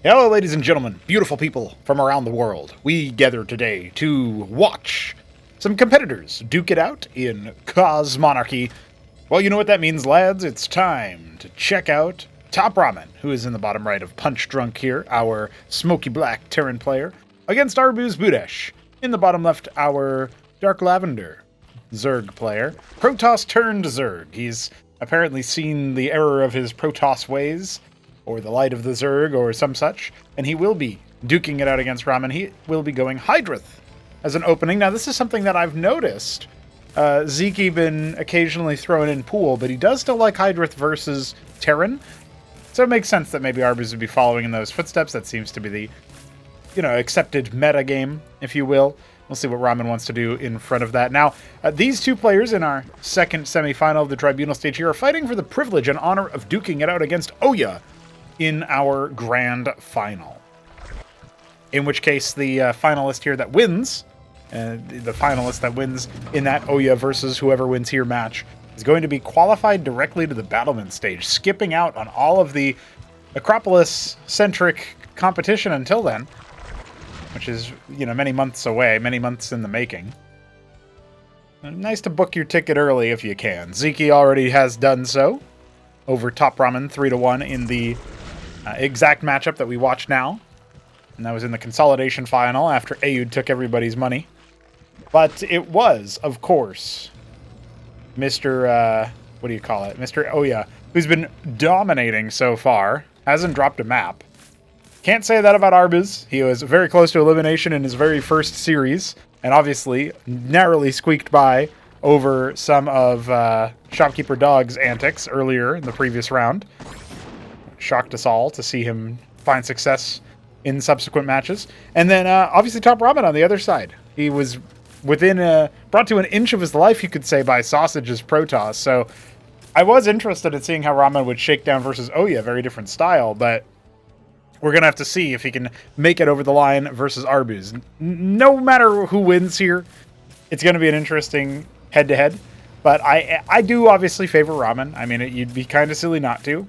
Hello, ladies and gentlemen, beautiful people from around the world. We gather today to watch some competitors duke it out in Cosmonarchy. Well, you know what that means, lads. It's time to check out TopRamen, who is in the bottom right of Punch Drunk here, our smoky black Terran player, against ArbuzBudesh. In the bottom left, our Dark Lavender Zerg player. Protoss turned Zerg. He's apparently seen the error of his Protoss ways, or the light of the Zerg, or some such, and he will be duking it out against Ramen. He will be going Hydrith as an opening. Now, this is something that I've noticed. Zeke been occasionally thrown in pool, but he does still like Hydrith versus Terran, so it makes sense that maybe Arbuz would be following in those footsteps. That seems to be the, accepted meta game, if you will. We'll see what Ramen wants to do in front of that. Now, these two players in our second semifinal of the Tribunal stage here are fighting for the privilege and honor of duking it out against Oya in our grand final. In which case, the finalist here that wins, the finalist that wins in that Oya versus whoever wins here match, is going to be qualified directly to the battlement stage, skipping out on all of the Acropolis-centric competition until then, which is, many months away, many months in the making. Nice to book your ticket early if you can. Zeke already has done so over TopRamen 3-1 in the exact matchup that we watch now. And that was in the consolidation final after Ayud took everybody's money. But it was, of course, Mr. Mr. Oya, who's been dominating so far. Hasn't dropped a map. Can't say that about Arbuz. He was very close to elimination in his very first series, and obviously narrowly squeaked by over some of Shopkeeper Dog's antics earlier in the previous round. Shocked us all to see him find success in subsequent matches. And then obviously TopRamen on the other side. He was brought to an inch of his life, you could say, by Sausage's Protoss. So I was interested in seeing how Ramen would shake down versus Oya, very different style, but we're going to have to see if he can make it over the line versus Arbuz. No matter who wins here, it's going to be an interesting head-to-head. But I do obviously favor Ramen. I mean, you'd be kind of silly not to.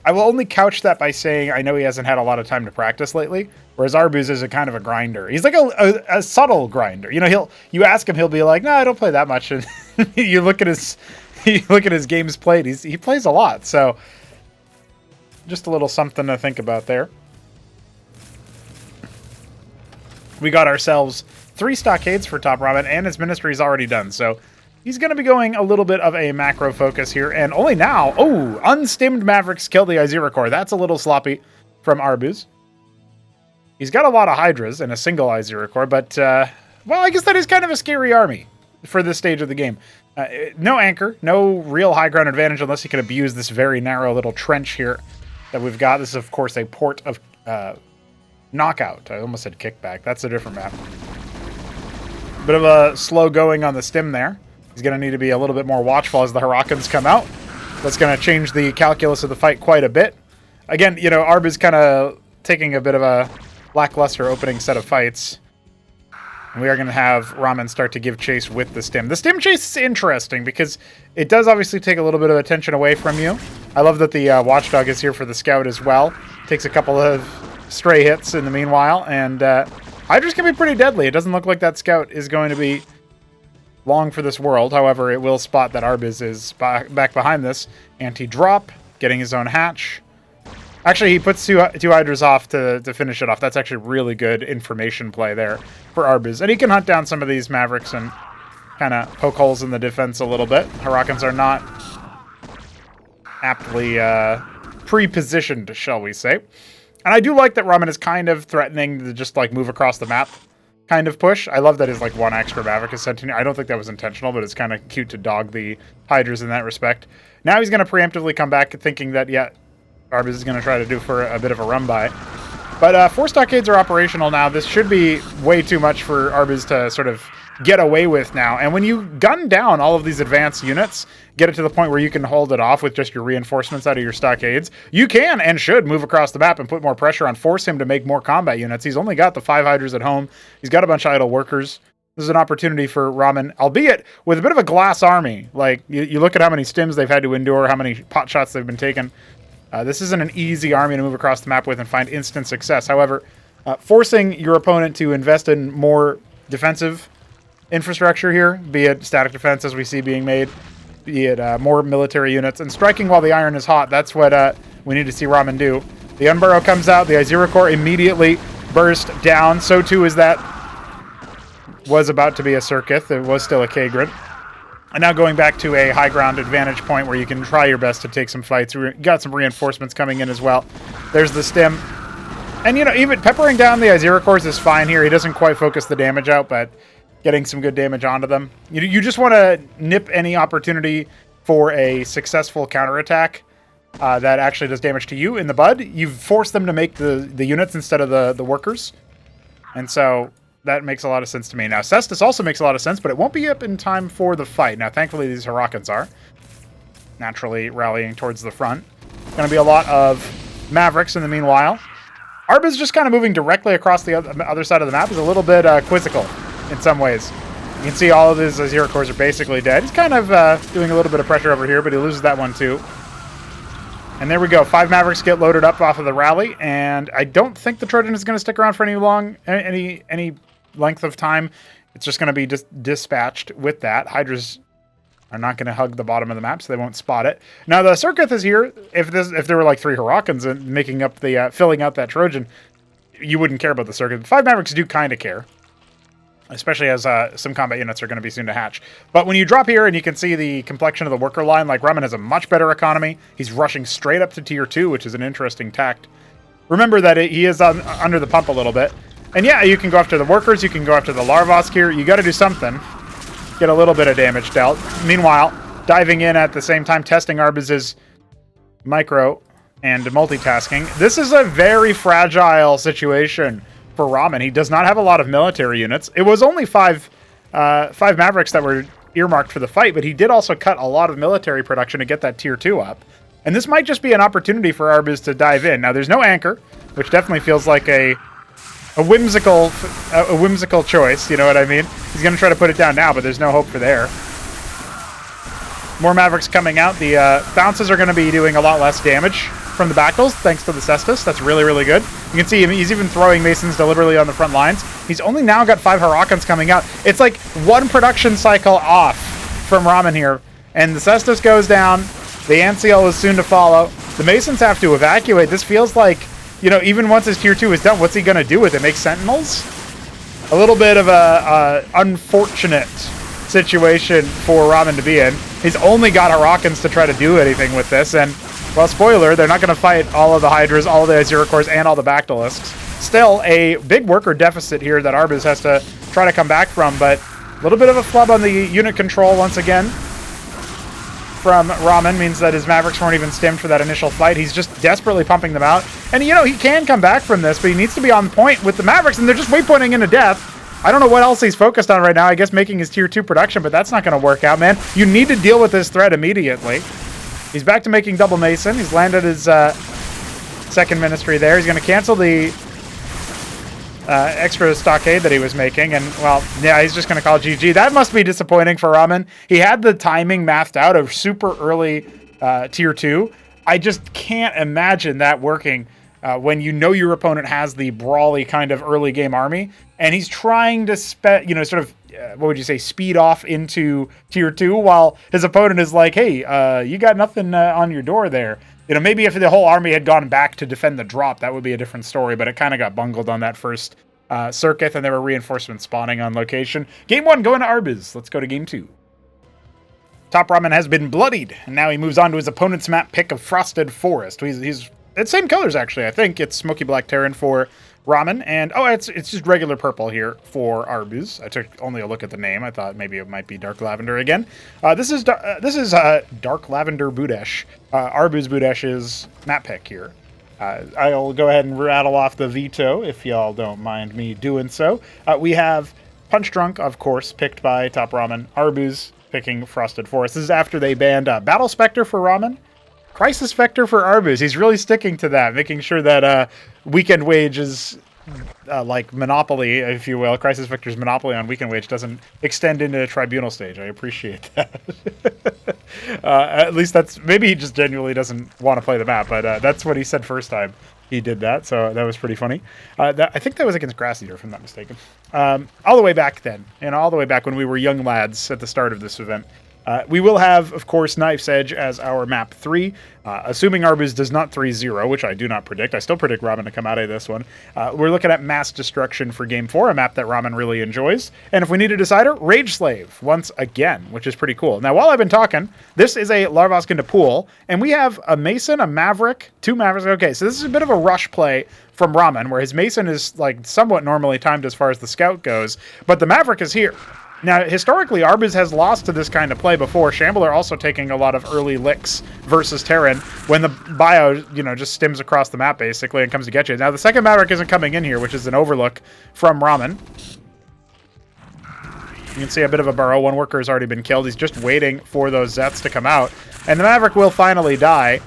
I will only couch that by saying I know he hasn't had a lot of time to practice lately, whereas Arbuz is a kind of a grinder. He's like a subtle grinder. You ask him, he'll be like, "No, I don't play that much." And you look at his games played. He plays a lot. So just a little something to think about there. We got ourselves 3 stockades for TopRamen, and his ministry is already done. So he's going to be going a little bit of a macro focus here, and only now, unstimmed Mavericks kill the Izira core. That's a little sloppy from Arbuz. He's got a lot of Hydras and a single Izira core, but, I guess that is kind of a scary army for this stage of the game. No anchor, no real high ground advantage unless he can abuse this very narrow little trench here that we've got. This is, of course, a port of Knockout. I almost said Kickback. That's a different map. Bit of a slow going on the stim there. He's going to need to be a little bit more watchful as the Hurricanes come out. That's going to change the calculus of the fight quite a bit. Again, Arbuz kind of taking a bit of a lackluster opening set of fights. And we are going to have Ramen start to give chase with the stim. The stim chase is interesting because it does obviously take a little bit of attention away from you. I love that the Watchdog is here for the scout as well. Takes a couple of stray hits in the meanwhile, and Hydra's can be pretty deadly. It doesn't look like that scout is going to be long for this world. However, it will spot that Arbuz is back behind this. Anti-drop, getting his own hatch. Actually, he puts two Hydras off to finish it off. That's actually really good information play there for Arbuz. And he can hunt down some of these Mavericks and kind of poke holes in the defense a little bit. Hurricanes are not aptly pre-positioned, shall we say. And I do like that Ramen is kind of threatening to just, move across the map kind of push. I love that his, one extra Maverick is sent to me. I don't think that was intentional, but it's kind of cute to dog the Hydras in that respect. Now he's going to preemptively come back thinking that, Arbuz is going to try to do for a bit of a run-by. But 4 stockades are operational now. This should be way too much for Arbuz to sort of get away with now. And when you gun down all of these advanced units, get it to the point where you can hold it off with just your reinforcements out of your stockades, you can and should move across the map and put more pressure on, force him to make more combat units. He's only got the 5 Hydras at home. He's got a bunch of idle workers. This is an opportunity for Ramen, albeit with a bit of a glass army. You look at how many stims they've had to endure, how many pot shots they've been taking. This isn't an easy army to move across the map with and find instant success. However, forcing your opponent to invest in more defensive infrastructure here, be it static defense as we see being made, be it more military units, and striking while the iron is hot, that's what we need to see Ramen do. The Unburrow comes out, the Izira Core immediately burst down, so too is that was about to be a Circuith. It was still a Kagrant. And now going back to a high ground advantage point where you can try your best to take some fights. You got some reinforcements coming in as well. There's the stim. And, you know, even peppering down the Izira Cores is fine here. He doesn't quite focus the damage out, but getting some good damage onto them. You just want to nip any opportunity for a successful counterattack that actually does damage to you in the bud. You've forced them to make the units instead of the workers. And so that makes a lot of sense to me. Now, Cestus also makes a lot of sense, but it won't be up in time for the fight. Now, thankfully, these Hurricans are naturally rallying towards the front. Going to be a lot of Mavericks in the meanwhile. Arb is just kind of moving directly across the other side of the map. Is a little bit quizzical in some ways. You can see all of his Azira Cores are basically dead. He's kind of doing a little bit of pressure over here, but he loses that one too. And there we go. 5 Mavericks get loaded up off of the rally, and I don't think the Trojan is going to stick around for any length of time. It's just going to be dispatched with that. Hydras are not going to hug the bottom of the map, so they won't spot it. Now the Circuith is here. If there were like 3 Hurricans and making up the filling out that Trojan, you wouldn't care about the Circuith. 5 Mavericks do kind of care, especially as some combat units are going to be soon to hatch. But when you drop here and you can see the complexion of the worker line, like Ramen has a much better economy. He's rushing straight up to tier 2, which is an interesting tact. Remember that he is under the pump a little bit. And yeah, you can go after the workers, you can go after the Larvosk here. You got to do something. Get a little bit of damage dealt. Meanwhile, diving in at the same time, testing Arbuz's micro and multitasking. This is a very fragile situation for Ramen. He does not have a lot of military units. It was only five Mavericks that were earmarked for the fight, but he did also cut a lot of military production to get that tier 2 up. And this might just be an opportunity for Arbuz to dive in. Now, there's no anchor, which definitely feels like a whimsical choice, you know what I mean? He's going to try to put it down now, but there's no hope for there. More Mavericks coming out. The bounces are going to be doing a lot less damage from the Bactals, thanks to the Cestus. That's really, really good. You can see him, he's even throwing Masons deliberately on the front lines. He's only now got 5 Hurricans coming out. It's like one production cycle off from Ramen here. And the Cestus goes down. The Anciel is soon to follow. The Masons have to evacuate. This feels like, you know, even once his tier 2 is done, what's he going to do with it? Make Sentinels? A little bit of a unfortunate situation for Ramen to be in. He's only got Hurricans to try to do anything with this, and, well, spoiler, they're not going to fight all of the Hydras, all of the Azira Cores, and all the Bactalisks. Still, a big worker deficit here that Arbuz has to try to come back from, but a little bit of a flub on the unit control once again from Ramen means that his Mavericks weren't even stemmed for that initial fight. He's just desperately pumping them out. And, you know, he can come back from this, but he needs to be on point with the Mavericks, and they're just waypointing into death. I don't know what else he's focused on right now. I guess making his tier 2 production, but that's not going to work out, man. You need to deal with this threat immediately. He's back to making double Mason. He's landed his second Ministry there. He's going to cancel the extra stockade that he was making, and, well, yeah, he's just going to call GG. That must be disappointing for Ramen. He had the timing mathed out of super early tier 2. I just can't imagine that working when you know your opponent has the brawly kind of early game army, and he's trying to what would you say, speed off into tier 2 while his opponent is like, hey, you got nothing on your door there. You know, maybe if the whole army had gone back to defend the drop, that would be a different story, but it kind of got bungled on that first Circuith, and there were reinforcements spawning on location. Game 1 going to Arbuz. Let's go to Game 2. TopRamen has been bloodied, and now he moves on to his opponent's map pick of Frosted Forest. He's it's same colors, actually. I think it's Smoky Black Terran for Ramen, and it's just regular purple here for Arbuz. I took only a look at the name. I thought maybe it might be Dark Lavender again. This is Dark Lavender Budesh, ArbuzBudesh's map pick here. I'll go ahead and rattle off the veto if y'all don't mind me doing so. We have Punch Drunk, of course, picked by TopRamen. Arbuz picking Frosted Forest. This is after they banned Battle Spectre for Ramen. Crisis Vector for Arbuz. He's really sticking to that, making sure that Weekend Wage is like Monopoly, if you will, Crisis Victor's Monopoly on Weekend Wage doesn't extend into the Tribunal stage. I appreciate that. At least that's, maybe he just genuinely doesn't want to play the map, but that's what he said first time he did that, so that was pretty funny. I think that was against Grass Eater, if I'm not mistaken. All the way back then, and all the way back when we were young lads at the start of this event. We will have, of course, Knife's Edge as our map 3, assuming Arbuz does not 3-0, which I do not predict. I still predict Ramen to come out of this one. We're looking at Mass Destruction for Game 4, a map that Ramen really enjoys. And if we need a decider, Rage Slave, once again, which is pretty cool. Now, while I've been talking, this is a Larvosk into Pool, and we have a Mason, a Maverick, 2 Mavericks. Okay, so this is a bit of a rush play from Ramen, where his Mason is like somewhat normally timed as far as the Scout goes, but the Maverick is here. Now, historically, Arbuz has lost to this kind of play before. Shambler also taking a lot of early licks versus Terran when the bio, just stims across the map, basically, and comes to get you. Now, the second Maverick isn't coming in here, which is an overlook from Ramen. You can see a bit of a burrow. One worker has already been killed. He's just waiting for those Zets to come out. And the Maverick will finally die.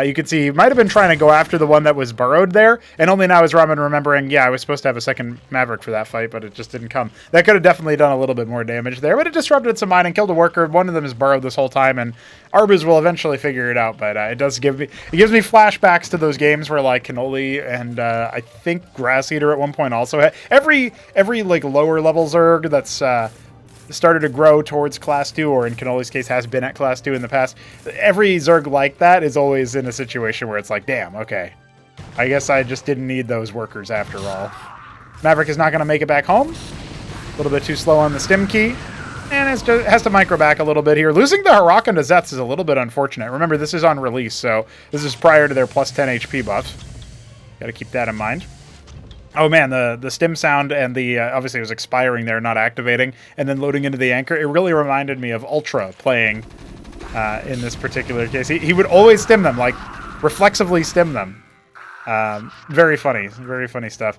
You can see he might have been trying to go after the one that was burrowed there, and only now is Ramen remembering, yeah, I was supposed to have a second Maverick for that fight, but it just didn't come. That could have definitely done a little bit more damage there, but it disrupted some mining, killed a worker. One of them is burrowed this whole time, and Arbuz will eventually figure it out, but it gives me flashbacks to those games where, like, Cannoli and I think Grass Eater at one point also had every like lower level Zerg that's started to grow towards Class 2, or in Cannoli's case has been at Class 2 in the past. Every Zerg like that is always in a situation where it's like, damn, okay. I guess I just didn't need those workers after all. Maverick is not going to make it back home. A little bit too slow on the stim key. And has to micro back a little bit here. Losing the Hurakan to Zets is a little bit unfortunate. Remember, this is on release, so this is prior to their plus 10 HP buffs. Got to keep that in mind. Oh man, the stim sound and the obviously it was expiring there, not activating, and then loading into the anchor. It really reminded me of Ultra playing in this particular case. He would always stim them, like reflexively stim them. Very funny stuff.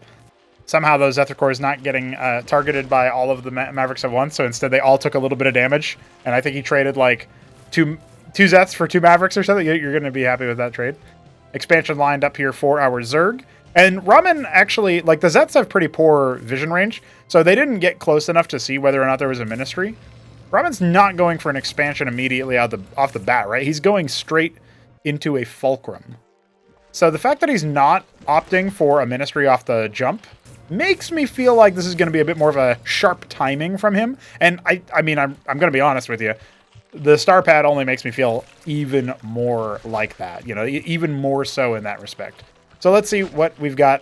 Somehow those Ethicores not getting targeted by all of the Mavericks at once, so instead they all took a little bit of damage, and I think he traded like two Zeths for 2 Mavericks or something. You're going to be happy with that trade. Expansion lined up here for our Zerg. And Ramen actually, like, the Zets have pretty poor vision range, so they didn't get close enough to see whether or not there was a ministry. Ramen's not going for an expansion immediately off the bat, right? He's going straight into a Fulcrum. So the fact that he's not opting for a ministry off the jump makes me feel like this is going to be a bit more of a sharp timing from him. And I mean, I'm going to be honest with you. The star pad only makes me feel even more like that, even more so in that respect. So let's see what we've got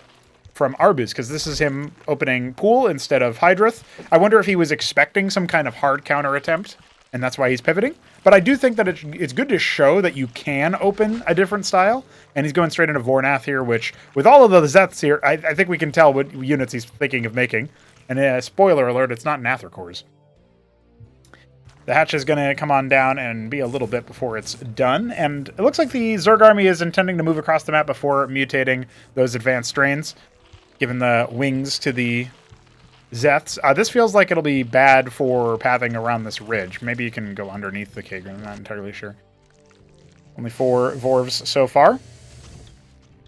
from Arbuz, because this is him opening Pool instead of Hydrith. I wonder if he was expecting some kind of hard counter attempt, and that's why he's pivoting. But I do think that it's good to show that you can open a different style, and he's going straight into Vornath here, which, with all of the Zeths here, I think we can tell what units he's thinking of making. And spoiler alert, it's not Nathricores. The hatch is going to come on down and be a little bit before it's done. And it looks like the Zerg army is intending to move across the map before mutating those advanced strains, given the wings to the Zeths. This feels like it'll be bad for pathing around this ridge. Maybe you can go underneath the Kagran, I'm not entirely sure. Only 4 Vorvs so far.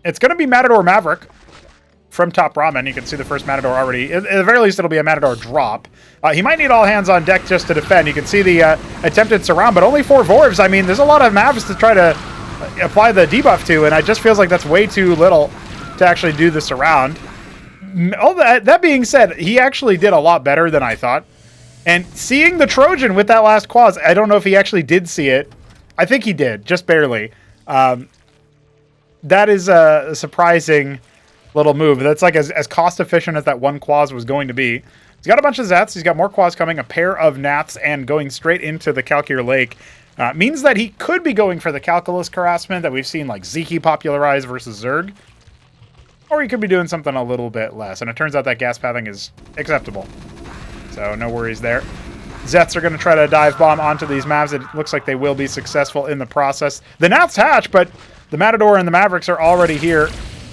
It's going to be Matador Maverick from TopRamen. You can see the first Matador already. At the very least, it'll be a Matador drop. He might need all hands on deck just to defend. You can see the attempted surround, but only 4 Vorvs. I mean, there's a lot of Mavs to try to apply the debuff to, and it just feels like that's way too little to actually do the surround. All that being said, he actually did a lot better than I thought. And seeing the Trojan with that last quaz, I don't know if he actually did see it. I think he did, just barely. That is a surprising little move. That's like as cost efficient as that one quaz was going to be. He's got a bunch of Zets. He's got more quaz coming, a pair of Nats, and going straight into the Calcure Lake. Means that he could be going for the Calculus harassment that we've seen like Zeke popularize versus Zerg. Or he could be doing something a little bit less. And it turns out that gas pathing is acceptable. So no worries there. Zets are going to try to dive bomb onto these Mavs. It looks like they will be successful in the process. The Nats hatch, but the Matador and the Mavericks are already here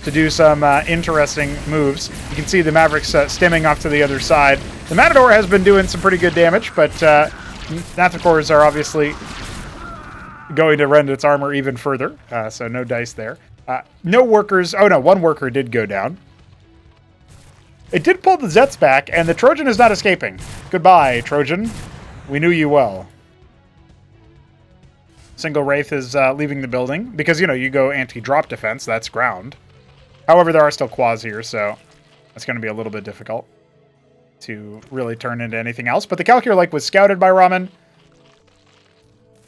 to do some interesting moves. You can see the Mavericks stimming off to the other side. The Matador has been doing some pretty good damage, but Nathricores are obviously going to rend its armor even further, so no dice there. No workers. Oh no, one worker did go down. It did pull the Zets back, and the Trojan is not escaping. Goodbye, Trojan. We knew you well. Single Wraith is leaving the building, because, you know, you go anti-drop defense, that's ground. However, there are still quads here, so that's going to be a little bit difficult to really turn into anything else. But the Calculator Lake was scouted by Ramen.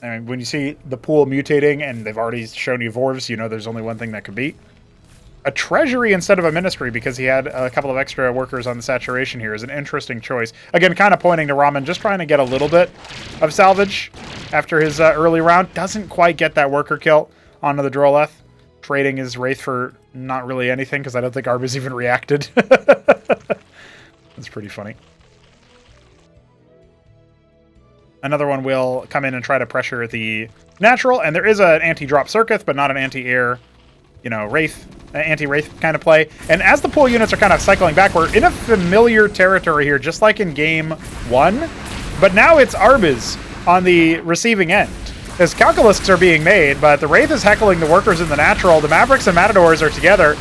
I mean, when you see the pool mutating and they've already shown you Vorvs, you know there's only one thing that could beat. A treasury instead of a ministry because he had a couple of extra workers on the saturation here is an interesting choice. Again, kind of pointing to Ramen, just trying to get a little bit of salvage after his early round. Doesn't quite get that worker kill onto the Droleth. Trading his Wraith for not really anything because I don't think Arbuz even reacted. That's pretty funny. Another one will come in and try to pressure the natural, and there is an anti-drop Circuit, but not an anti-air, you know, Wraith, anti-Wraith kind of play. And as the pool units are kind of cycling back, we're in a familiar territory here, just like in game 1. But now it's Arbuz on the receiving end. As Calculusks are being made, but the Wraith is heckling the workers in the natural. The Mavericks and Matadors are together,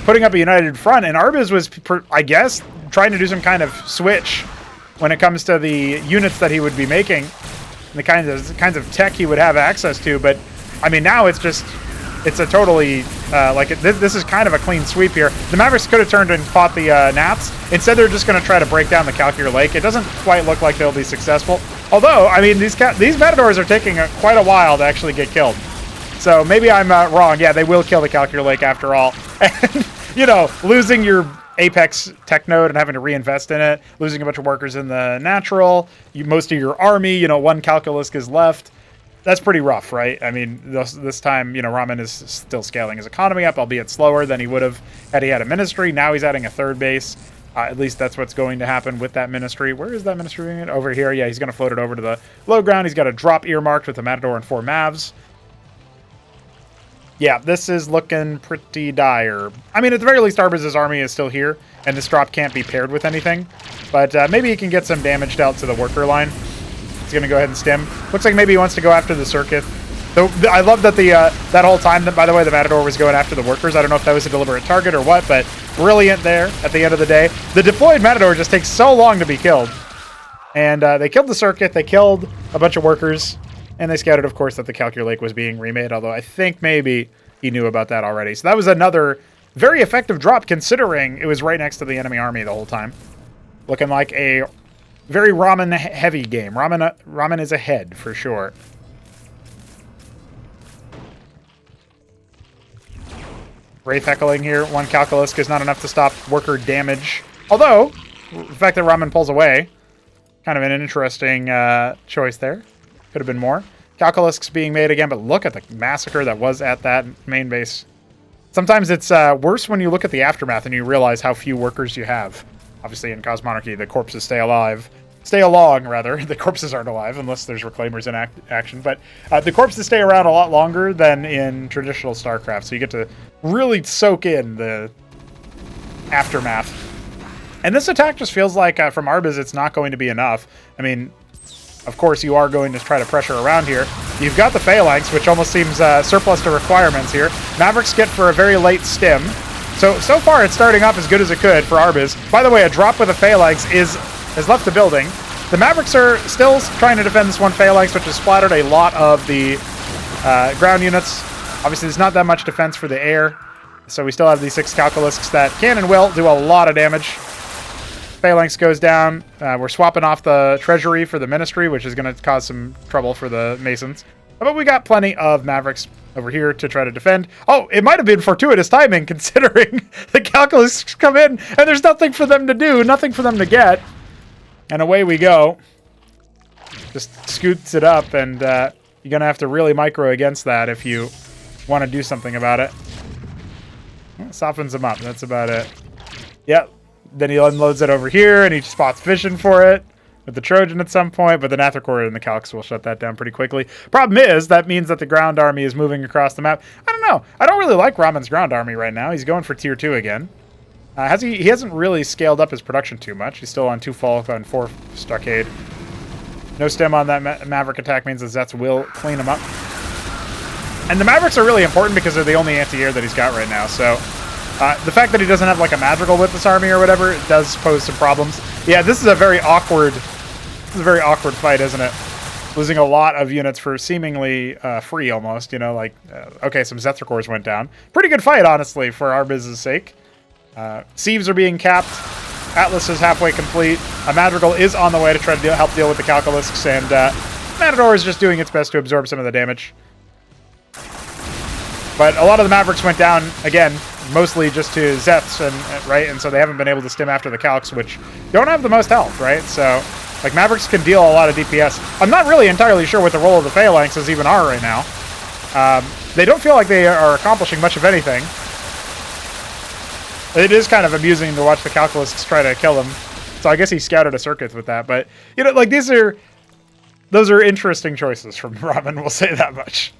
putting up a united front, and Arbuz was, I guess, trying to do some kind of switch when it comes to the units that he would be making, and the kinds of tech he would have access to. But I mean, now it's a totally this is kind of a clean sweep here. The Mavericks could have turned and fought the Nats. Instead, they're just going to try to break down the Calculator Lake. It doesn't quite look like they'll be successful. Although, I mean, these Matadors are taking quite a while to actually get killed. So maybe I'm wrong. Yeah, they will kill the Calculator Lake after all. And, you know, losing your Apex tech node and having to reinvest in it, losing a bunch of workers in the natural, most of your army, you know, one Calculusk is left. That's pretty rough, right? I mean, this time, you know, Ramen is still scaling his economy up, albeit slower than he would have had he had a ministry. Now he's adding a third base. At least that's what's going to happen with that ministry. Where is that ministry being at? Over here. Yeah, he's going to float it over to the low ground. He's got a drop earmarked with a Matador and 4 Mavs. Yeah, this is looking pretty dire. I mean, at the very least, Arbuz's army is still here, and this drop can't be paired with anything. But maybe he can get some damage dealt to the worker line. He's going to go ahead and stim. Looks like maybe he wants to go after the Circuit. So I love that that whole time, by the way, the Matador was going after the workers. I don't know if that was a deliberate target or what, but brilliant there at the end of the day. The deployed Matador just takes so long to be killed. And they killed the Circuit. They killed a bunch of workers. And they scouted, of course, that the Calculator Lake was being remade, although I think maybe he knew about that already. So that was another very effective drop, considering it was right next to the enemy army the whole time. Looking like a very Ramen-heavy game. Ramen is ahead, for sure. Wraith heckling here. One Calculusk is not enough to stop worker damage. Although, the fact that Ramen pulls away, kind of an interesting choice there. Could have been more. Calculusks being made again, but look at the massacre that was at that main base. Sometimes it's worse when you look at the aftermath and you realize how few workers you have. Obviously, in Cosmonarchy, the corpses stay alive. Stay along, rather. The corpses aren't alive, unless there's Reclaimers in action. But the corpses stay around a lot longer than in traditional StarCraft, so you get to really soak in the aftermath. And this attack just feels like, from Arbuz, it's not going to be enough. I mean, of course, you are going to try to pressure around here. You've got the Phalanx, which almost seems surplus to requirements here. Mavericks get for a very late stim. So far, it's starting off as good as it could for Arbuz. By the way, a drop with a Phalanx has left the building. The Mavericks are still trying to defend this one Phalanx, which has splattered a lot of the ground units. Obviously, there's not that much defense for the air. So we still have these 6 Calculusks that can and will do a lot of damage. Phalanx goes down. We're swapping off the Treasury for the Ministry, which is going to cause some trouble for the Masons. But we got plenty of Mavericks over here to try to defend. Oh, it might have been fortuitous timing, considering the Calculusks come in, and there's nothing for them to do, nothing for them to get. And away we go. Just scoots it up, and you're going to have to really micro against that if you want to do something about it. Well, softens them up. That's about it. Yep. Then he unloads it over here, and he spots vision for it with the Trojan at some point, but the Nathracor and the Calx will shut that down pretty quickly. Problem is, that means that the ground army is moving across the map. I don't know. I don't really like Ramen's ground army right now. He's going for tier 2 again. He hasn't really scaled up his production too much. He's still on 2 Falcon and 4 Stockade. No stem on that Maverick attack means the Zets will clean him up. And the Mavericks are really important because they're the only anti-air that he's got right now, so The fact that he doesn't have like a magical with this army or whatever, it does pose some problems. Yeah, this is a very awkward fight, isn't it? Losing a lot of units for seemingly free almost, you know, like, okay, some Zethra went down. Pretty good fight, honestly, for Arbuz's sake. Sieves are being capped. Atlas is halfway complete. A Madrigal is on the way to try to help deal with the Calculisks, and Matador is just doing its best to absorb some of the damage. But a lot of the Mavericks went down, again, mostly just to Zeths, right? And so they haven't been able to stim after the Calcs, which don't have the most health, right? So, like, Mavericks can deal a lot of DPS. I'm not really entirely sure what the role of the Phalanxes even are right now. They don't feel like they are accomplishing much of anything. It is kind of amusing to watch the Calculists try to kill them. So I guess he scouted a circuit with that. But, you know, like, those are interesting choices from Ramen, we'll say that much.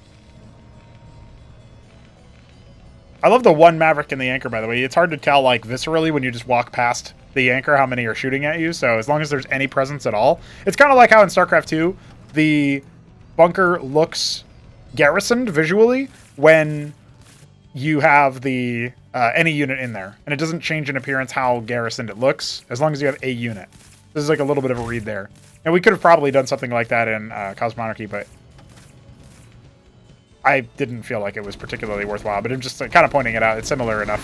I love the one Maverick in the anchor, by the way. It's hard to tell, like, viscerally when you just walk past the anchor how many are shooting at you. So as long as there's any presence at all. It's kind of like how in Starcraft 2, the bunker looks garrisoned visually when you have the any unit in there. And it doesn't change in appearance how garrisoned it looks, as long as you have a unit. This is like a little bit of a read there. And we could have probably done something like that in Cosmonarchy, but I didn't feel like it was particularly worthwhile. But I'm just kind of pointing it out. It's similar enough.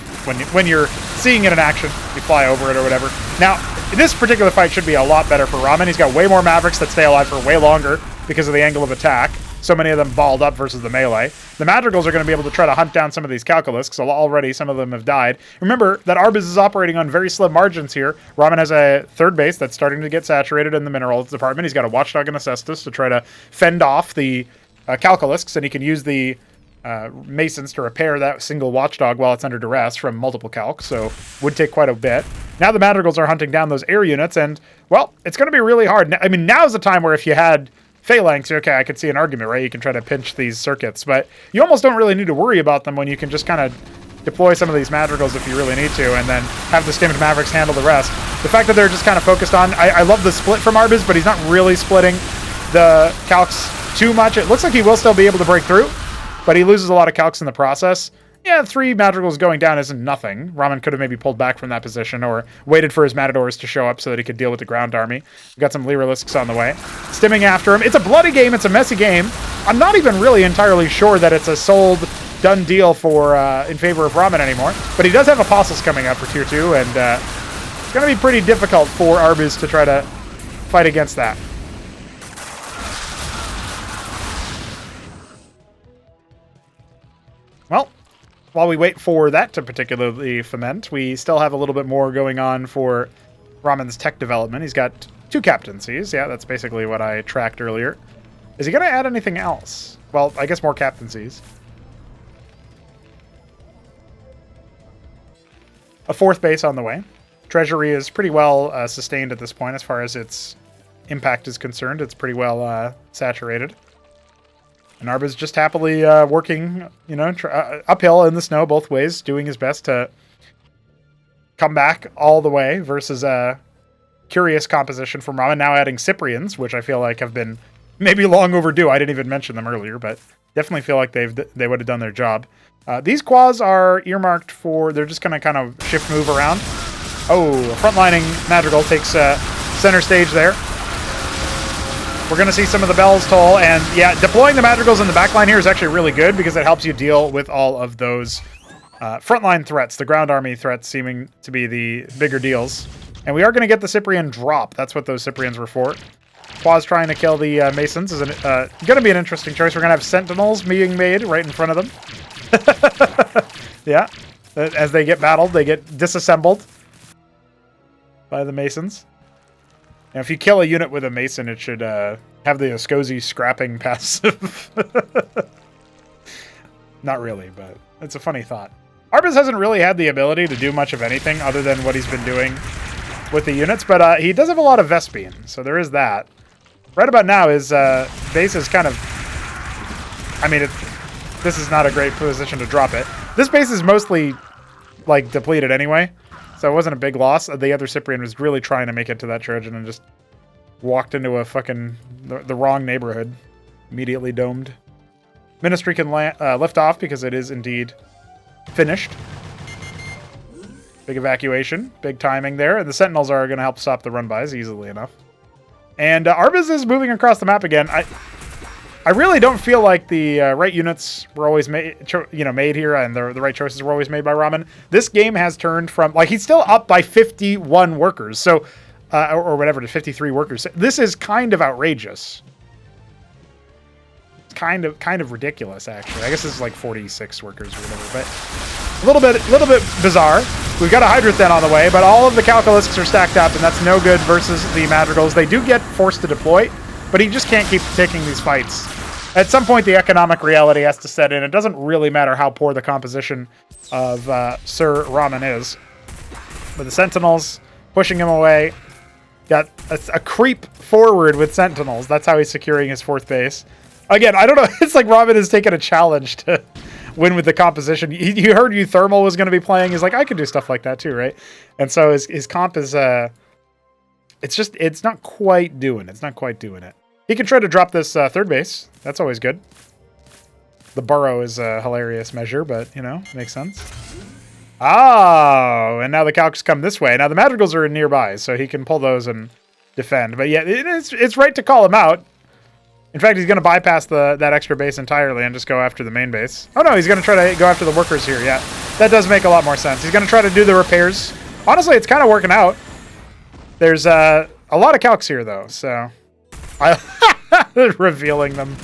When you're seeing it in action, you fly over it or whatever. Now, this particular fight should be a lot better for Ramen. He's got way more Mavericks that stay alive for way longer because of the angle of attack. So many of them balled up versus the melee. The Madrigals are going to be able to try to hunt down some of these Calculisks, so already some of them have died. Remember that Arbuz is operating on very slim margins here. Ramen has a third base that's starting to get saturated in the minerals department. He's got a Watchdog and a Cestus to try to fend off the Calculisks, and he can use the Masons to repair that single Watchdog while it's under duress from multiple Calcs, so would take quite a bit. Now the Madrigals are hunting down those air units, and, well, it's going to be really hard. I mean, now's the time where if you had Phalanx, okay, I could see an argument, right? You can try to pinch these circuits, but you almost don't really need to worry about them when you can just kind of deploy some of these Madrigals if you really need to, and then have the Stimmed Mavericks handle the rest. The fact that they're just kind of focused on... I love the split from Arbuz, but he's not really splitting the Calcs too much. It looks like he will still be able to break through, but he loses a lot of Calcs in the process. Yeah, 3 Madrigals going down isn't nothing. Ramen could have maybe pulled back from that position or waited for his Matadors to show up so that he could deal with the ground army. We've got some Lyrilisks on the way. Stimming after him. It's a bloody game. It's a messy game. I'm not even really entirely sure that it's a sold, done deal for in favor of Ramen anymore. But he does have Apostles coming up for Tier 2, and it's going to be pretty difficult for Arbuz to try to fight against that. Well, while we wait for that to particularly foment, we still have a little bit more going on for Ramen's tech development. He's got 2 captaincies. Yeah, that's basically what I tracked earlier. Is he going to add anything else? Well, I guess more captaincies. A 4th base on the way. Treasury is pretty well sustained at this point as far as its impact is concerned. It's pretty well saturated. And Arbuz just happily working, you know, uphill in the snow both ways, doing his best to come back all the way versus a curious composition from Ramen, now adding Cyprians, which I feel like have been maybe long overdue. I didn't even mention them earlier, but definitely feel like they would have done their job. These quads are earmarked for, they're just going to kind of shift move around. Oh, frontlining Madrigal takes center stage there. We're going to see some of the bells toll, and yeah, deploying the Madrigals in the backline here is actually really good because it helps you deal with all of those frontline threats, the ground army threats seeming to be the bigger deals. And we are going to get the Cyprian drop. That's what those Cyprians were for. Quaz trying to kill the Masons is going to be an interesting choice. We're going to have Sentinels being made right in front of them. Yeah, as they get battled, they get disassembled by the Masons. Now, if you kill a unit with a Mason, it should have the Oskozi scrapping passive. Not really, but it's a funny thought. Arbuz hasn't really had the ability to do much of anything other than what he's been doing with the units, but he does have a lot of Vespene, so there is that. Right about now, his base is kind of... I mean, this is not a great position to drop it. This base is mostly, like, depleted anyway. So it wasn't a big loss. The other Cyprian was really trying to make it to that Trojan and just walked into a fucking the wrong neighborhood. Immediately domed. Ministry can lift off because it is indeed finished. Big evacuation, big timing there. And the Sentinels are going to help stop the run-bys easily enough. And Arbuz is moving across the map again. I really don't feel like the right units were always made here, and the right choices were always made by Ramen. This game has turned from, like, he's still up by 51 workers, so or whatever, to 53 workers. This is kind of outrageous. It's kind of ridiculous, actually. I guess this is like 46 workers or whatever, but a little bit bizarre. We've got a Hydroth then on the way, but all of the Calculisks are stacked up, and that's no good versus the Madrigals. They do get forced to deploy, but he just can't keep taking these fights. At some point, the economic reality has to set in. It doesn't really matter how poor the composition of Sir Ramen is. But the Sentinels pushing him away. Got a creep forward with Sentinels. That's how he's securing his 4th base. Again, I don't know. It's like Ramen has taken a challenge to win with the composition. You heard Thermal was going to be playing. He's like, I could do stuff like that too, right? And so his comp is... it's not quite doing it. It's not quite doing it. He can try to drop this 3rd base. That's always good. The burrow is a hilarious measure, but, makes sense. Oh, and now the Calcs come this way. Now the Madrigals are nearby, so he can pull those and defend. But yeah, it's right to call him out. In fact, he's going to bypass that extra base entirely and just go after the main base. Oh no, he's going to try to go after the workers here, yeah. That does make a lot more sense. He's going to try to do the repairs. Honestly, it's kind of working out. There's a lot of Calcs here, though, so... revealing them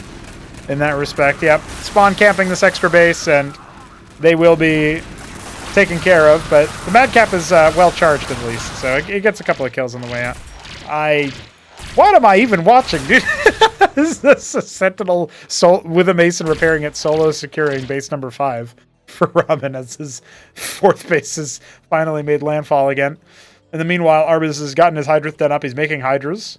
in that respect. Yep. Spawn camping this extra base, and they will be taken care of, but the Madcap is well charged at least, so it gets a couple of kills on the way out. What am I even watching, dude? Is this a Sentinel with a Mason repairing it, solo securing base number 5 for Ramen as his 4th base has finally made landfall again. In the meanwhile, Arbuz has gotten his Hydroth done up. He's making Hydras.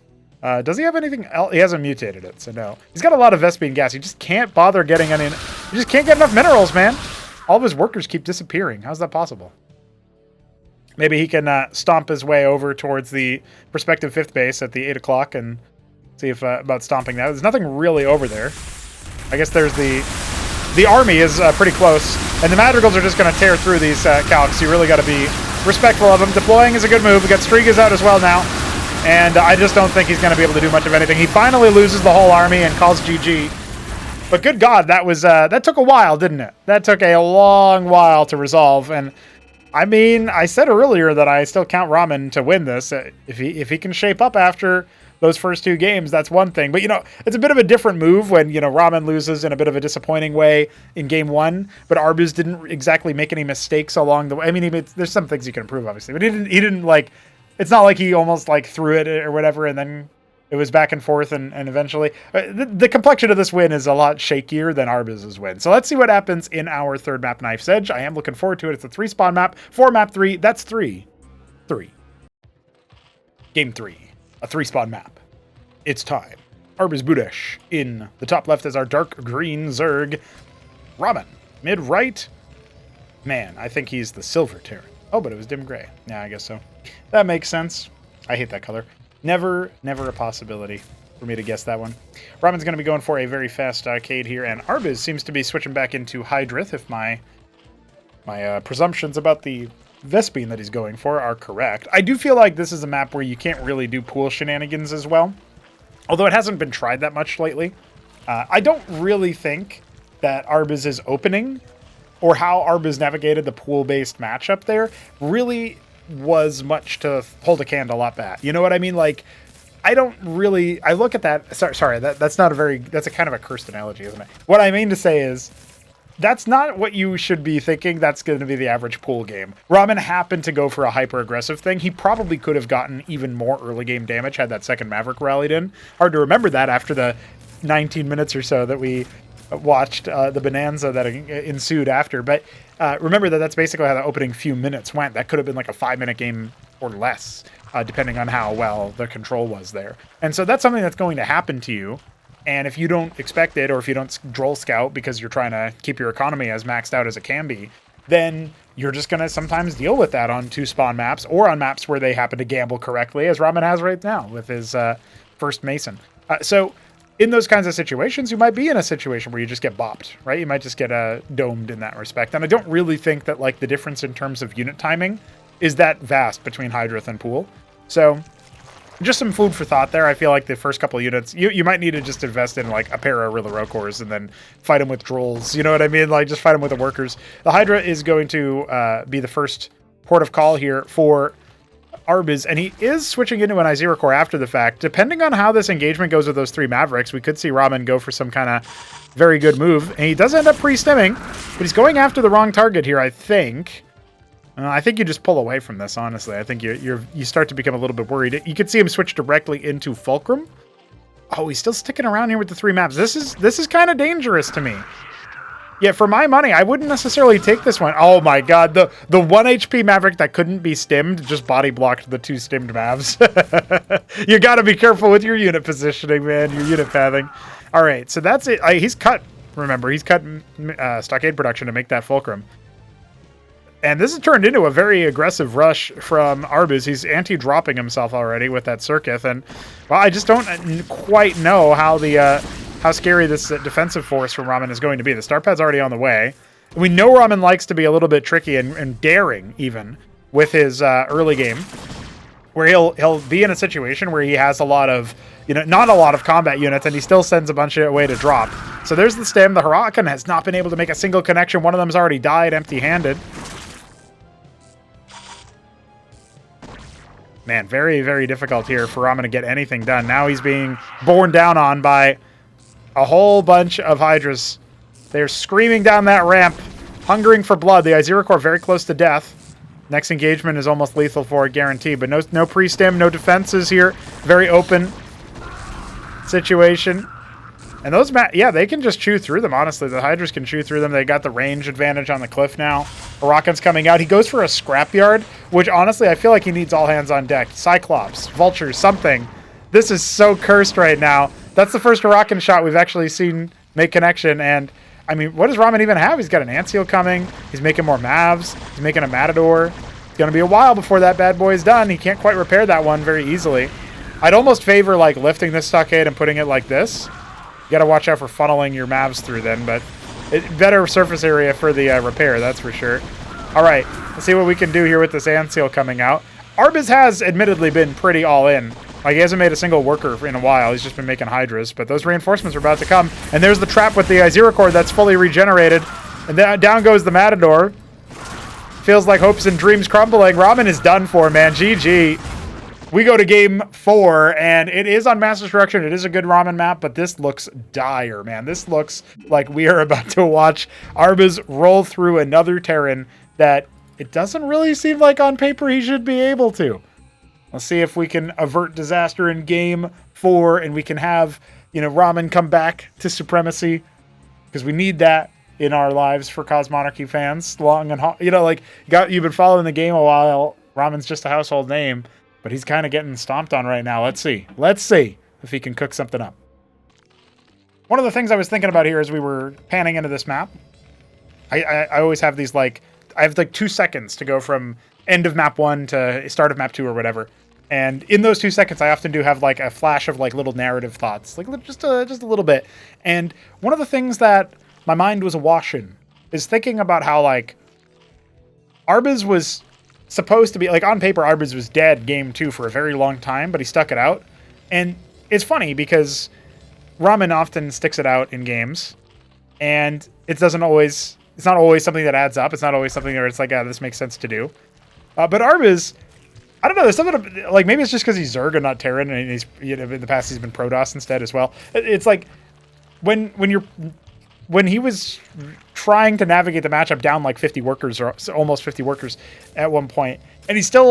Does he have anything else? He hasn't mutated it, so no. He's got a lot of Vespene gas. He just can't bother getting any... He just can't get enough minerals, man. All of his workers keep disappearing. How's that possible? Maybe he can stomp his way over towards the prospective 5th base at the 8 o'clock and see if about stomping that. There's nothing really over there. I guess there's the army is pretty close, and the Madrigals are just going to tear through these Calcs. You really got to be respectful of them. Deploying is a good move. We got Strigas out as well now. And I just don't think he's going to be able to do much of anything. He finally loses the whole army and calls GG. But good God, that took a while, didn't it? That took a long while to resolve. And I mean, I said earlier that I still count Ramen to win this. If he can shape up after those first 2 games, that's one thing. But, it's a bit of a different move when, Ramen loses in a bit of a disappointing way in game 1. But Arbuz didn't exactly make any mistakes along the way. I mean, there's some things you can improve, obviously. But he didn't like... It's not like he almost threw it or whatever, and then it was back and forth, and eventually the complexion of this win is a lot shakier than Arbuz's win. So let's see what happens in our 3rd map, Knife's Edge. I am looking forward to it. It's a 3-spawn map, 4 map 3. That's 3. Game 3, a 3-spawn map. It's time. ArbuzBudesh in the top left is our dark green Zerg. Ramen mid right. Man, I think he's the silver Terran. Oh, but it was dim gray. Yeah, I guess so. That makes sense. I hate that color. Never a possibility for me to guess that one. Ramen's going to be going for a very fast arcade here, and Arbuz seems to be switching back into Hydroth, if my presumptions about the Vespene that he's going for are correct. I do feel like this is a map where you can't really do pool shenanigans as well, although it hasn't been tried that much lately. I don't really think that Arbuz's opening or how Arbuz navigated the pool-based matchup there really was much to hold a candle up at. You know what I mean? Like, I look at that. Sorry, that's not a very, that's a kind of a cursed analogy, isn't it? What I mean to say is, that's not what you should be thinking that's going to be the average pool game. Ramen happened to go for a hyper-aggressive thing. He probably could have gotten even more early game damage had that second Maverick rallied in. Hard to remember that after the 19 minutes or so that we watched the bonanza that ensued after. But remember that's basically how the opening few minutes went. That could have been like a 5-minute game or less, depending on how well the control was there. And so that's something that's going to happen to you. And if you don't expect it, or if you don't droll scout because you're trying to keep your economy as maxed out as it can be, then you're just going to sometimes deal with that on 2-spawn maps or on maps where they happen to gamble correctly, as Ramen has right now with his first Mason. So in those kinds of situations, you might be in a situation where you just get bopped, right? You might just get domed in that respect. And I don't really think that like the difference in terms of unit timing is that vast between Hydrith and Pool. So just some food for thought there. I feel like the first couple units, you might need to just invest in like a pair of Rillarokors and then fight them with Drolls. You know what I mean? Like just fight them with the workers. The Hydra is going to be the first port of call here for Arbuz, and he is switching into an Izira after the fact. Depending on how this engagement goes with those 3 Mavericks, we could see Ramen go for some kind of very good move. And he does end up pre-stimming, but he's going after the wrong target here, I think. I think you just pull away from this, honestly. I think you start to become a little bit worried. You could see him switch directly into Fulcrum. Oh, he's still sticking around here with the 3 maps. This is kind of dangerous to me. Yeah, for my money, I wouldn't necessarily take this one. Oh my god, the 1 HP Maverick that couldn't be stimmed just body blocked the 2 stimmed Mavs. You got to be careful with your unit positioning, man, your unit pathing. All right, so that's it. He's cut, remember, he's cut Stockade production to make that Fulcrum. And this has turned into a very aggressive rush from Arbuz. He's anti-dropping himself already with that Circuith. And, well, I just don't quite know how how scary this defensive force from Ramen is going to be. The Star Pad's already on the way. We know Ramen likes to be a little bit tricky and daring, even, with his early game, where he'll be in a situation where he has a lot of, not a lot of combat units, and he still sends a bunch away to drop. So there's the stem. The Hurakan has not been able to make a single connection. One of them's already died empty-handed. Man, very, very difficult here for Ramen to get anything done. Now he's being borne down on by a whole bunch of Hydras. They're screaming down that ramp, hungering for blood. The Izira very close to death. Next engagement is almost lethal for a guarantee, but no pre-stim, no defenses here. Very open situation. And those, yeah, they can just chew through them, honestly. The Hydras can chew through them. They got the range advantage on the cliff now. Hurakan's coming out. He goes for a scrapyard, which, honestly, I feel like he needs all hands on deck. Cyclops, Vultures, something. This is so cursed right now. That's the first Hurakan shot we've actually seen make connection. And, I mean, what does Ramen even have? He's got an Antseal coming. He's making more Mavs. He's making a Matador. It's going to be a while before that bad boy is done. He can't quite repair that one very easily. I'd almost favor, like, lifting this stockade and putting it like this. You got to watch out for funneling your Mavs through then, but better surface area for the repair, that's for sure. All right, let's see what we can do here with this Antseal coming out. Arbuz has admittedly been pretty all in. Like, he hasn't made a single worker in a while. He's just been making Hydras, but those reinforcements are about to come. And there's the trap with the Izira that's fully regenerated. And down goes the Matador. Feels like hopes and dreams crumbling. Ramen is done for, man. GG. We go to game 4, and it is on Mass Destruction. It is a good Ramen map, but this looks dire, man. This looks like we are about to watch Arbuz roll through another Terran that it doesn't really seem like on paper he should be able to. Let's see if we can avert disaster in game 4, and we can have, Ramen come back to supremacy, because we need that in our lives for Cosmonarchy fans. Long and you've been following the game a while. Ramen's just a household name. But he's kind of getting stomped on right now. Let's see. Let's see if he can cook something up. One of the things I was thinking about here as we were panning into this map, I always have these, I have 2 seconds to go from end of map 1 to start of map 2 or whatever. And in those 2 seconds, I often do have, a flash of, little narrative thoughts. Just a little bit. And one of the things that my mind was awash in is thinking about how, Arbuz was supposed to be, on paper, Arbuz was dead game 2 for a very long time, but he stuck it out. And it's funny because Ramen often sticks it out in games, and it's not always something that adds up. It's not always something where it's this makes sense to do. But Arbuz, I don't know, there's something, maybe it's just because he's Zerg and not Terran, and he's, in the past he's been Protoss instead as well. It's when he was trying to navigate the matchup down 50 workers or almost 50 workers at one point, and he's still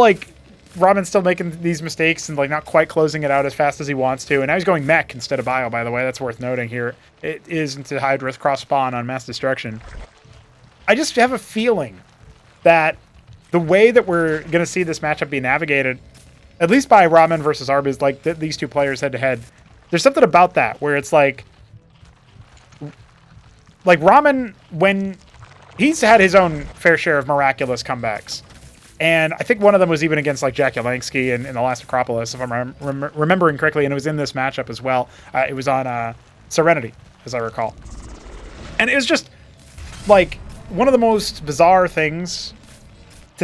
Ramen's still making these mistakes and not quite closing it out as fast as he wants to, and now he's going mech instead of bio, by the way. That's worth noting here. It is into Hydra cross spawn on Mass Destruction. I just have a feeling that the way that we're going to see this matchup be navigated, at least by Ramen versus Arbuz, these two players head to head, there's something about that where it's Ramen, when he's had his own fair share of miraculous comebacks. And I think one of them was even against Jack Yelansky in the last Acropolis, if I'm remembering correctly, and it was in this matchup as well. It was on Serenity, as I recall. And it was just, one of the most bizarre things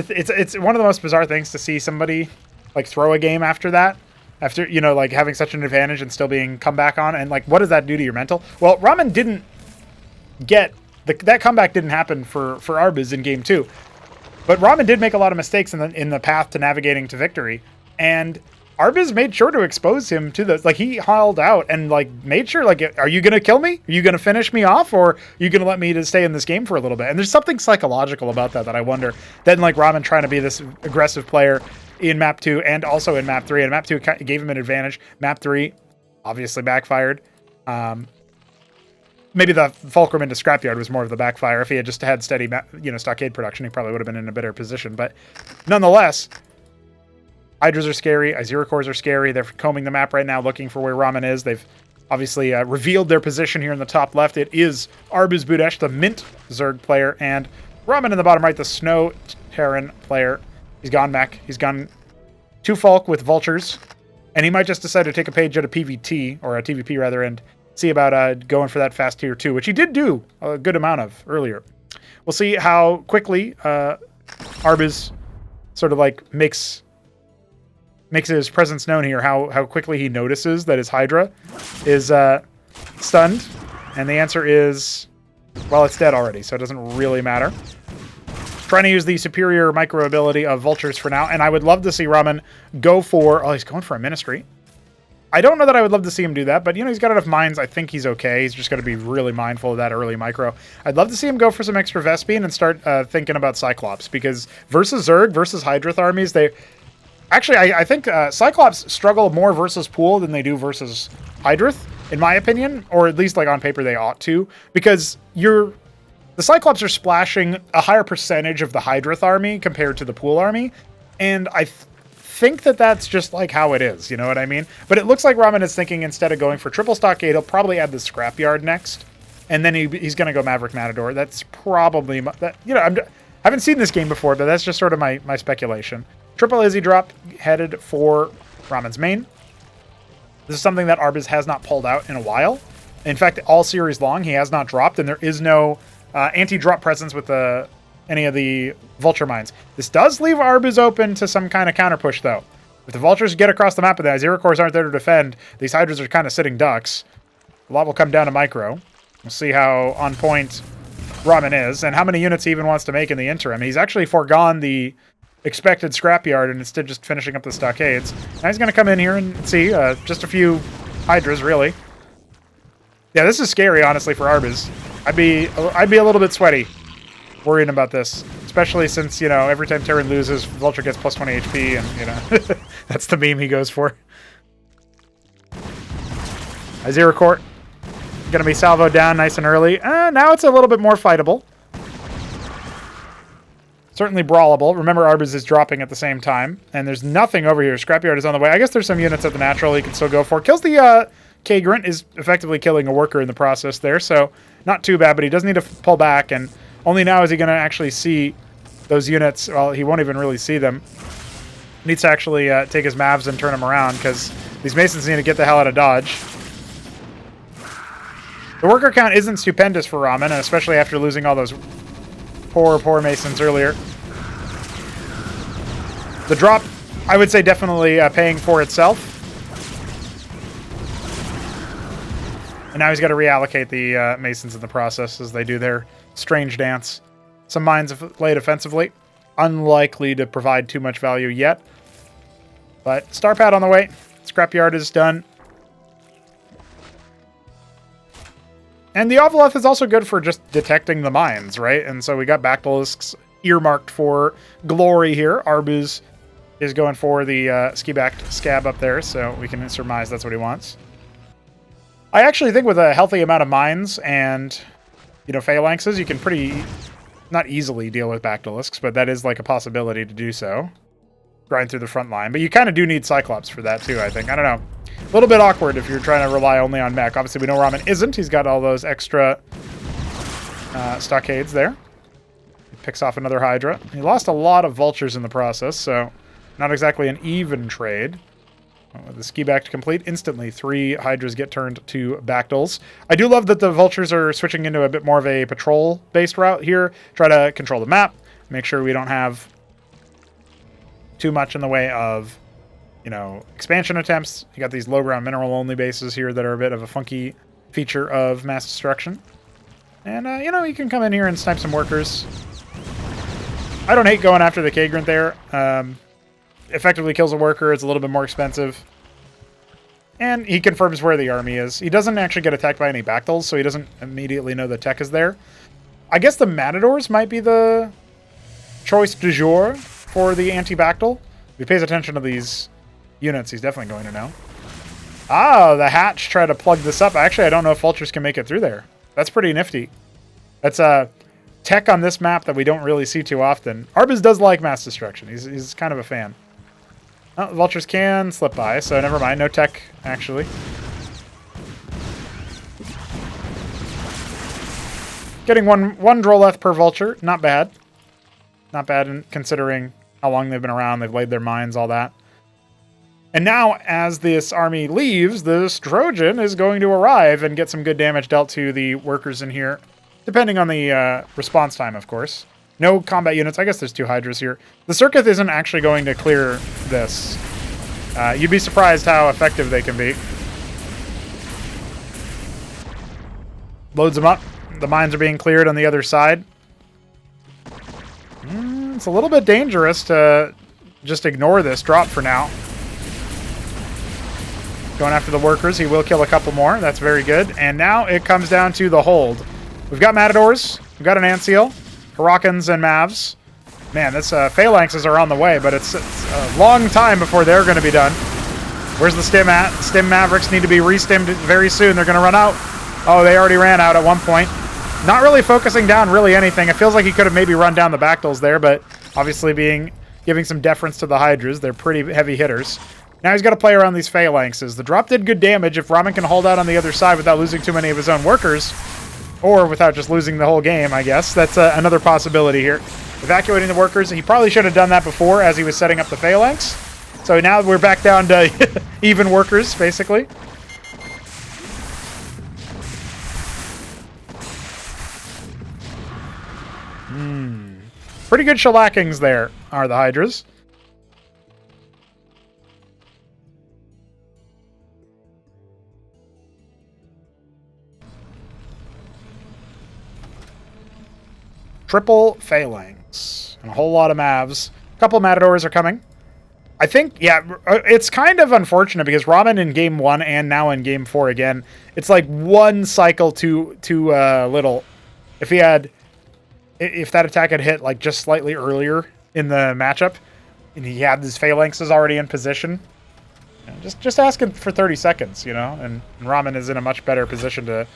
it's one of the most bizarre things to see somebody like throw a game after that, after, you know, like having such an advantage and still being come back on, and like what does that do to your mental? Well, Ramen didn't get that comeback didn't happen for Arbuz in game 2, but Ramen did make a lot of mistakes in the path to navigating to victory, and Arbuz made sure to expose him to those. Like, he hauled out and like made sure, like, are you gonna kill me? Are you gonna finish me off, or are you gonna let me to stay in this game for a little bit? And there's something psychological about that I wonder. Then like Ramen trying to be this aggressive player in map 2 and also in map 3, and map 2 gave him an advantage. Map 3 obviously backfired. Maybe the Fulcrum into Scrapyard was more of the backfire. If he had just had steady, stockade production, he probably would have been in a better position. But nonetheless, Hydras are scary. Azira cores are scary. They're combing the map right now, looking for where Ramen is. They've obviously revealed their position here in the top left. It is ArbuzBudesh, the Mint Zerg player, and Ramen in the bottom right, the Snow Terran player. He's gone back. He's gone to Falk with Vultures, and he might just decide to take a page out of PvT, or a TVP rather, and see about going for that fast tier 2, which he did do a good amount of earlier. We'll see how quickly Arbuz sort of like makes his presence known here, how quickly he notices that his Hydra is stunned. And the answer is, well, it's dead already, so it doesn't really matter. Trying to use the superior micro ability of Vultures for now, and I would love to see Ramen go for... Oh, he's going for a Ministry. I don't know that I would love to see him do that, but, he's got enough mines. I think he's okay. He's just got to be really mindful of that early micro. I'd love to see him go for some extra Vespene and start thinking about Cyclops, because versus Zerg, versus Hydrath armies, they... Actually, I think Cyclops struggle more versus Pool than they do versus Hydrath, in my opinion, or at least like on paper they ought to, because the Cyclops are splashing a higher percentage of the Hydrath army compared to the Pool army, and I think that that's just like how it is, you know what I mean? But it looks like Ramen is thinking instead of going for triple stockade, he'll probably add the Scrapyard next, and then he's going to go Maverick Matador. That's probably... I haven't seen this game before, but that's just sort of my speculation. Triple Izzy drop headed for Ramen's main. This is something that Arbuz has not pulled out in a while. In fact, all series long, he has not dropped, and there is no anti-drop presence with any of the Vulture mines. This does leave Arbuz open to some kind of counter push, though. If the Vultures get across the map and the Azira cores aren't there to defend, these Hydras are kind of sitting ducks. A lot will come down to micro. We'll see how on point Ramen is, and how many units he even wants to make in the interim. He's actually foregone the expected Scrapyard and instead just finishing up the stockades. Now he's going to come in here and see just a few Hydras, really. Yeah, this is scary, honestly, for Arbuz. I'd be a little bit sweaty worrying about this, especially since, every time Terran loses, Vulture gets plus 20 HP, and, that's the meme he goes for. Azira Court going to be salvoed down nice and early. Now it's a little bit more fightable. Certainly brawlable. Remember, Arbuz is dropping at the same time, and there's nothing over here. Scrapyard is on the way. I guess there's some units at the natural he can still go for. Kills the Kagrant, is effectively killing a worker in the process there, so not too bad, but he does need to pull back, and only now is he going to actually see those units. Well, he won't even really see them. Needs to actually take his Mavs and turn them around, because these Masons need to get the hell out of dodge. The worker count isn't stupendous for Ramen, and especially after losing all those poor Masons earlier. The drop, I would say, definitely paying for itself. And now he's got to reallocate the Masons in the process as they do their strange dance. Some mines laid offensively. Unlikely to provide too much value yet. But Starpad on the way. Scrapyard is done. And the Ovoleth is also good for just detecting the mines, right? And so we got Bactylisks earmarked for glory here. Arbuz is going for the ski-backed scab up there, so we can surmise that's what he wants. I actually think with a healthy amount of mines and, phalanxes, you can pretty, not easily deal with Bactylisks, but that is like a possibility to do so. Grind through the front line. But you kind of do need Cyclops for that too, I think. I don't know. A little bit awkward if you're trying to rely only on mech. Obviously, we know Ramen isn't. He's got all those extra stockades there. He picks off another Hydra. He lost a lot of Vultures in the process, so not exactly an even trade. With the ski back to complete, instantly 3 Hydras get turned to Bactyls. I do love that the Vultures are switching into a bit more of a patrol-based route here. Try to control the map, make sure we don't have too much in the way of, you know, expansion attempts. You got these low ground mineral only bases here that are a bit of a funky feature of mass destruction. And, you know, you can come in here and snipe some workers. I don't hate going after the Kagrant there. Effectively kills a worker. It's a little bit more expensive. And he confirms where the army is. He doesn't actually get attacked by any Bactyls, so he doesn't immediately know the tech is there. I guess the Matadors might be the choice du jour for the anti-Bactyl. If he pays attention to these units, he's definitely going to know. Ah, the hatch tried to plug this up. Actually, I don't know if vultures can make it through there. That's pretty nifty. That's a tech on this map that we don't really see too often. Arbuz does like mass destruction. He's kind of a fan. Oh, vultures can slip by, so never mind. No tech, actually. Getting one Droleth per vulture. Not bad. Not bad considering how long they've been around. They've laid their mines, all that. And now, as this army leaves, this Trojan is going to arrive and get some good damage dealt to the workers in here. Depending on the response time, of course. No combat units. I guess there's 2 Hydras here. The Circuit isn't actually going to clear this. You'd be surprised how effective they can be. Loads them up. The mines are being cleared on the other side. It's a little bit dangerous to just ignore this drop for now. Going after the workers. He will kill a couple more. That's very good. And now it comes down to the hold. We've got Matadors. We've got an Ant Seal. Hurricanes and Mavs. Man, this Phalanxes are on the way, but it's a long time before they're going to be done. Where's the Stim at? Stim Mavericks need to be re-stimmed very soon. They're going to run out. Oh, they already ran out at one point. Not really focusing down really anything. It feels like he could have maybe run down the Bactyls there, but obviously giving some deference to the Hydras. They're pretty heavy hitters. Now he's got to play around these Phalanxes. The drop did good damage. If Ramen can hold out on the other side without losing too many of his own workers, or without just losing the whole game, I guess. That's another possibility here. Evacuating the workers. He probably should have done that before as he was setting up the Phalanx. So now we're back down to even workers, basically. Pretty good shellackings there are the Hydras. Triple Phalanx. And a whole lot of Mavs. A couple Matadors are coming. I think, yeah, it's kind of unfortunate because Ramen in Game 1 and now in Game 4 again, it's like one cycle too little. If that attack had hit like just slightly earlier in the matchup, and he had his Phalanxes already in position, you know, just asking for 30 seconds, you know, and Ramen is in a much better position to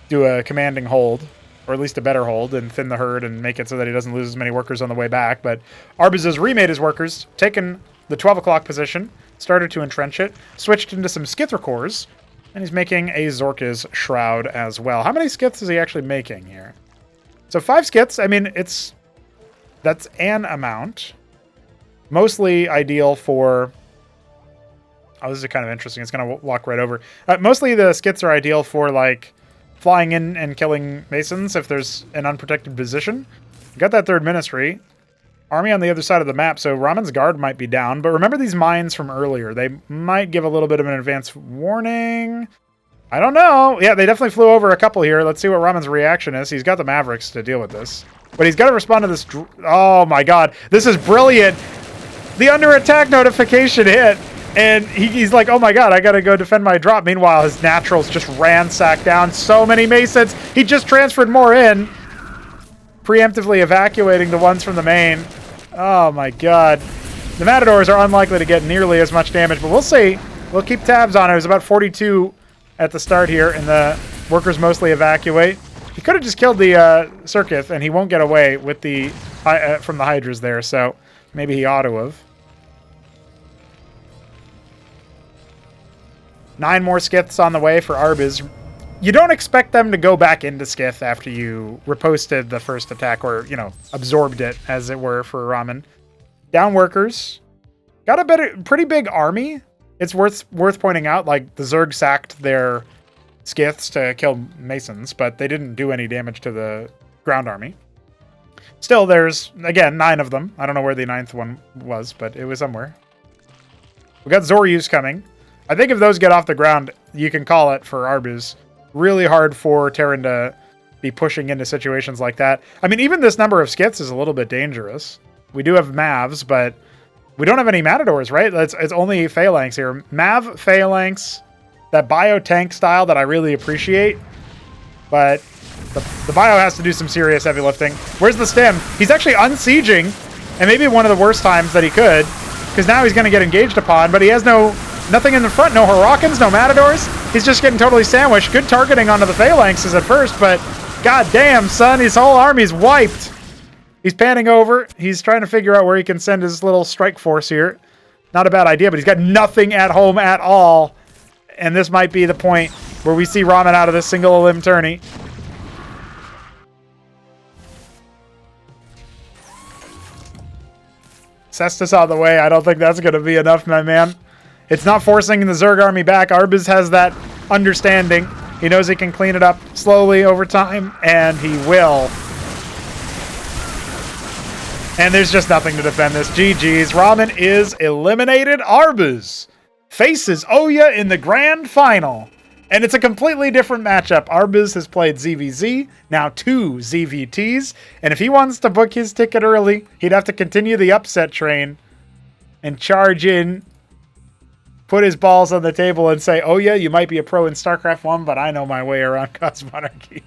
do a commanding hold. Or at least a better hold, and thin the herd and make it so that he doesn't lose as many workers on the way back. But Arbuz has remade his workers, taken the 12 o'clock position, started to entrench it, switched into some Skithra-cores, and he's making a Zorka's Shroud as well. How many Skiths is he actually making here? So 5 Skiths, I mean, that's an amount. Mostly ideal for... Oh, this is kind of interesting. It's going to walk right over. Mostly the Skiths are ideal for, like, flying in and killing Masons if there's an unprotected position. Got that 3rd Ministry. Army on the other side of the map, so Ramen's guard might be down. But remember these mines from earlier. They might give a little bit of an advance warning. I don't know. Yeah, they definitely flew over a couple here. Let's see what Ramen's reaction is. He's got the Mavericks to deal with this. But he's got to respond to this... Oh my god. This is brilliant. The under attack notification hit. And he's like, oh my god, I gotta go defend my drop. Meanwhile, his naturals just ransacked down so many Masons. He just transferred more in. Preemptively evacuating the ones from the main. Oh my god. The Matadors are unlikely to get nearly as much damage, but we'll see. We'll keep tabs on it. It was about 42 at the start here, and the workers mostly evacuate. He could have just killed the Circuit, and he won't get away with the from the Hydras there, so maybe he ought to have. 9 more Skiths on the way for Arbuz. You don't expect them to go back into Skith after you riposted the first attack, or, you know, absorbed it, as it were, for Ramen. Down workers. Got a pretty big army. It's worth pointing out, like, the Zerg sacked their Skiths to kill Masons, but they didn't do any damage to the ground army. Still, there's, again, 9 of them. I don't know where the 9th one was, but it was somewhere. We got Zoryus coming. I think if those get off the ground, you can call it for Arbuz. Really hard for Terran to be pushing into situations like that. I mean, even this number of skits is a little bit dangerous. We do have Mavs, but we don't have any Matadors, right? It's only Phalanx here. Mav, Phalanx, that bio tank style that I really appreciate. But the bio has to do some serious heavy lifting. Where's the stem? He's actually unsieging, and maybe one of the worst times that he could, because now he's going to get engaged upon, but he has nothing in the front, no Hurricans, no Matadors. He's just getting totally sandwiched. Good targeting onto the Phalanxes at first, but god damn, son, his whole army's wiped. He's panning over. He's trying to figure out where he can send his little strike force here. Not a bad idea, but he's got nothing at home at all. And this might be the point where we see Ramen out of this single limb tourney. Cestus out of the way. I don't think that's going to be enough, my man. It's not forcing the Zerg army back. Arbuz has that understanding. He knows he can clean it up slowly over time, and he will. And there's just nothing to defend this. GG's. Ramen is eliminated. Arbuz faces Oya in the grand final. And it's a completely different matchup. Arbuz has played ZVZ, now 2 ZVTs. And if he wants to book his ticket early, he'd have to continue the upset train and charge in, put his balls on the table and say, oh yeah, you might be a pro in StarCraft 1, but I know my way around Cosmonarchy.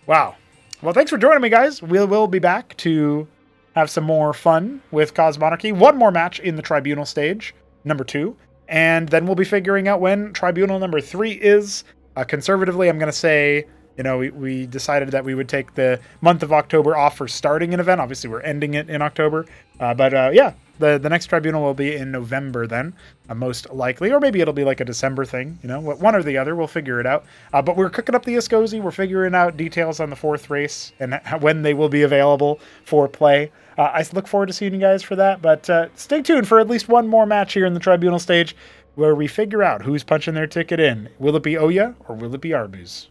Wow. Well, thanks for joining me, guys. We'll be back to have some more fun with Cosmonarchy. One more match in the Tribunal stage, number 2. And then we'll be figuring out when Tribunal number 3 is. Conservatively, I'm going to say, we decided that we would take the month of October off for starting an event. Obviously, we're ending it in October. Yeah, the next Tribunal will be in November then, most likely. Or maybe it'll be like a December thing, one or the other. We'll figure it out. But we're cooking up the Escozy. We're figuring out details on the 4th race and when they will be available for play. I look forward to seeing you guys for that, but stay tuned for at least one more match here in the Tribunal stage where we figure out who's punching their ticket in. Will it be Oya or will it be Arbuz?